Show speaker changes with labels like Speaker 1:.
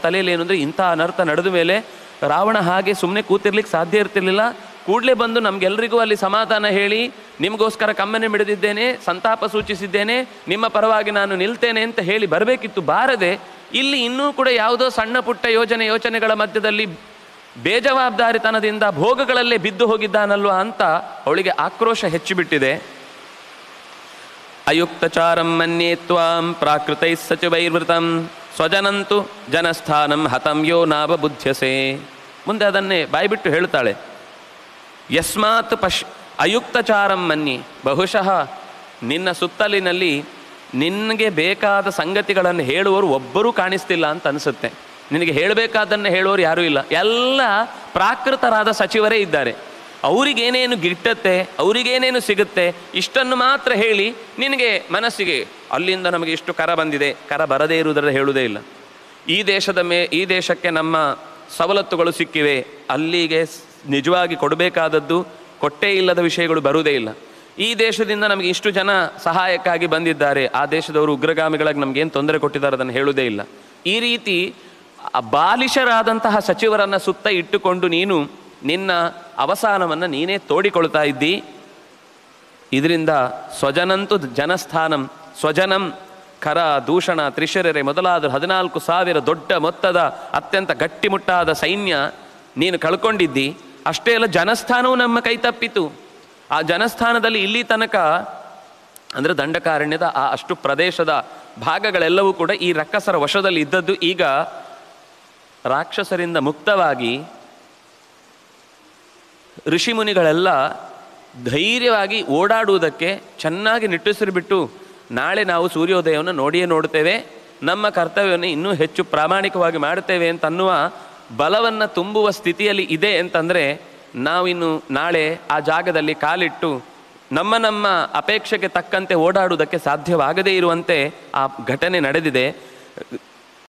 Speaker 1: ತಲೆಯಲ್ಲಿ ಏನು ಅಂದರೆ, ಇಂಥ ಅನರ್ಥ ನಡೆದ ಮೇಲೆ ರಾವಣ ಹಾಗೆ ಸುಮ್ಮನೆ ಕೂತಿರ್ಲಿಕ್ಕೆ ಸಾಧ್ಯ ಇರ್ತಿರ್ಲಿಲ್ಲ. ಕೂಡಲೇ ಬಂದು ನಮಗೆಲ್ಲರಿಗೂ ಅಲ್ಲಿ ಸಮಾಧಾನ ಹೇಳಿ, ನಿಮಗೋಸ್ಕರ ಕಮ್ಮನೆ ಮಿಡಿದಿದ್ದೇನೆ, ಸಂತಾಪ ಸೂಚಿಸಿದ್ದೇನೆ, ನಿಮ್ಮ ಪರವಾಗಿ ನಾನು ನಿಲ್ತೇನೆ ಅಂತ ಹೇಳಿ ಬರಬೇಕಿತ್ತು. ಬಾರದೆ ಇಲ್ಲಿ ಇನ್ನೂ ಕೂಡ ಯಾವುದೋ ಸಣ್ಣ ಪುಟ್ಟ ಯೋಚನೆಗಳ ಮಧ್ಯದಲ್ಲಿ ಬೇಜವಾಬ್ದಾರಿತನದಿಂದ ಭೋಗಗಳಲ್ಲೇ ಬಿದ್ದು ಹೋಗಿದ್ದಾನಲ್ವ ಅಂತ ಅವಳಿಗೆ ಆಕ್ರೋಶ ಹೆಚ್ಚಿಬಿಟ್ಟಿದೆ. ಅಯುಕ್ತಚಾರಂ ಮನ್ಯೇ ತ್ವಾಂ ಪ್ರಾಕೃತೈ ಸಚಿವೈರ್ವೃತಂ ಸ್ವಜನಂತು ಜನಸ್ಥಾನಂ ಹತಂ ಯೋ ನಾವಬುಧ್ಯಸೆ. ಮುಂದೆ ಅದನ್ನೇ ಬಾಯ್ಬಿಟ್ಟು ಹೇಳ್ತಾಳೆ. ಯಸ್ಮಾತ್ ಅಯುಕ್ತಚಾರಂ ಮನ್ಯೆ, ಬಹುಶಃ ನಿನ್ನ ಸುತ್ತಲಿನಲ್ಲಿ ನಿನಗೆ ಬೇಕಾದ ಸಂಗತಿಗಳನ್ನು ಹೇಳುವವರು ಒಬ್ಬರೂ ಕಾಣಿಸ್ತಿಲ್ಲ ಅಂತ ಅನಿಸುತ್ತೆ. ನಿನಗೆ ಹೇಳಬೇಕಾದನ್ನು ಹೇಳುವವರು ಯಾರೂ ಇಲ್ಲ, ಎಲ್ಲ ಪ್ರಾಕೃತರಾದ ಸಚಿವರೇ ಇದ್ದಾರೆ. ಅವರಿಗೇನೇನು ಗಿಟ್ಟತ್ತೆ, ಅವರಿಗೇನೇನು ಸಿಗುತ್ತೆ, ಇಷ್ಟನ್ನು ಮಾತ್ರ ಹೇಳಿ ನಿನಗೆ ಮನಸ್ಸಿಗೆ ಅಲ್ಲಿಂದ ನಮಗೆ ಇಷ್ಟು ಕರ ಬಂದಿದೆ, ಕರ ಬರದೇ ಇರುವುದರ ಹೇಳುವುದೇ ಇಲ್ಲ. ಈ ದೇಶಕ್ಕೆ ನಮ್ಮ ಸವಲತ್ತುಗಳು ಸಿಕ್ಕಿವೆ, ಅಲ್ಲಿಗೆ ನಿಜವಾಗಿ ಕೊಡಬೇಕಾದದ್ದು ಕೊಟ್ಟೇ ಇಲ್ಲದ ವಿಷಯಗಳು ಬರುವುದೇ ಇಲ್ಲ. ಈ ದೇಶದಿಂದ ನಮಗೆ ಇಷ್ಟು ಜನ ಸಹಾಯಕ್ಕಾಗಿ ಬಂದಿದ್ದಾರೆ, ಆ ದೇಶದವರು ಉಗ್ರಗಾಮಿಗಳಾಗಿ ನಮಗೇನು ತೊಂದರೆ ಕೊಟ್ಟಿದ್ದಾರೆ ಅದನ್ನು ಹೇಳುವುದೇ ಇಲ್ಲ. ಈ ರೀತಿ ಬಾಲಿಶರಾದಂತಹ ಸಚಿವರನ್ನು ಸುತ್ತ ಇಟ್ಟುಕೊಂಡು ನೀನು ನಿನ್ನ ಅವಸಾನವನ್ನು ನೀನೇ ತೋಡಿಕೊಳ್ತಾ ಇದ್ದಿ. ಇದರಿಂದ ಸ್ವಜನಂತು ಜನಸ್ಥಾನಂ, ಸ್ವಜನಂ ಖರ, ದೂಷಣ, ತ್ರಿಶಿರರೆ ಮೊದಲಾದ 14,000 ದೊಡ್ಡ ಮೊತ್ತದ ಅತ್ಯಂತ ಗಟ್ಟಿಮುಟ್ಟಾದ ಸೈನ್ಯ ನೀನು ಕಳ್ಕೊಂಡಿದ್ದಿ. ಅಷ್ಟೇ ಅಲ್ಲ, ಜನಸ್ಥಾನವೂ ನಮ್ಮ ಕೈ ತಪ್ಪಿತು. ಆ ಜನಸ್ಥಾನದಲ್ಲಿ ಇಲ್ಲಿ ತನಕ ಅಂದರೆ ದಂಡಕಾರಣ್ಯದ ಆ ಅಷ್ಟು ಪ್ರದೇಶದ ಭಾಗಗಳೆಲ್ಲವೂ ಕೂಡ ಈ ರಕ್ಕಸರ ವಶದಲ್ಲಿ ಇದ್ದದ್ದು ಈಗ ರಾಕ್ಷಸರಿಂದ ಮುಕ್ತವಾಗಿ ಋಷಿಮುನಿಗಳೆಲ್ಲ ಧೈರ್ಯವಾಗಿ ಓಡಾಡುವುದಕ್ಕೆ ಚೆನ್ನಾಗಿ ನಿಟ್ಟುಸಿರುಬಿಟ್ಟು, ನಾಳೆ ನಾವು ಸೂರ್ಯೋದಯವನ್ನು ನೋಡಿಯೇ ನೋಡ್ತೇವೆ, ನಮ್ಮ ಕರ್ತವ್ಯವನ್ನು ಇನ್ನೂ ಹೆಚ್ಚು ಪ್ರಾಮಾಣಿಕವಾಗಿ ಮಾಡುತ್ತೇವೆ ಅಂತನ್ನುವ ಬಲವನ್ನು ತುಂಬುವ ಸ್ಥಿತಿಯಲ್ಲಿ ಇದೆ ಅಂತಂದರೆ, ನಾವಿನ್ನು ನಾಳೆ ಆ ಜಾಗದಲ್ಲಿ ಕಾಲಿಟ್ಟು ನಮ್ಮ ಅಪೇಕ್ಷೆಗೆ ತಕ್ಕಂತೆ ಓಡಾಡುವುದಕ್ಕೆ ಸಾಧ್ಯವಾಗದೇ ಇರುವಂತೆ ಆ ಘಟನೆ ನಡೆದಿದೆ.